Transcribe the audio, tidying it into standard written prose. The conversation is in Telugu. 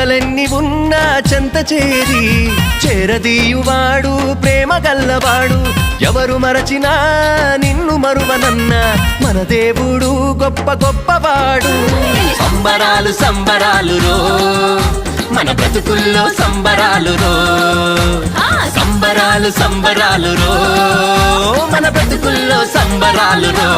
చింతలెన్ని ఉన్నా చెంత చేరి చేరదీయువాడు ప్రేమ గల్లవాడు. ఎవరు మరచినా నిన్ను మరువనన్న మన దేవుడు గొప్ప గొప్పవాడు. సంబరాలు సంబరాలు రో మన బ్రతుకుల్లో సంబరాలు రో, సంబరాలు సంబరాలు రో మన బ్రతుకుల్లో సంబరాలు రో.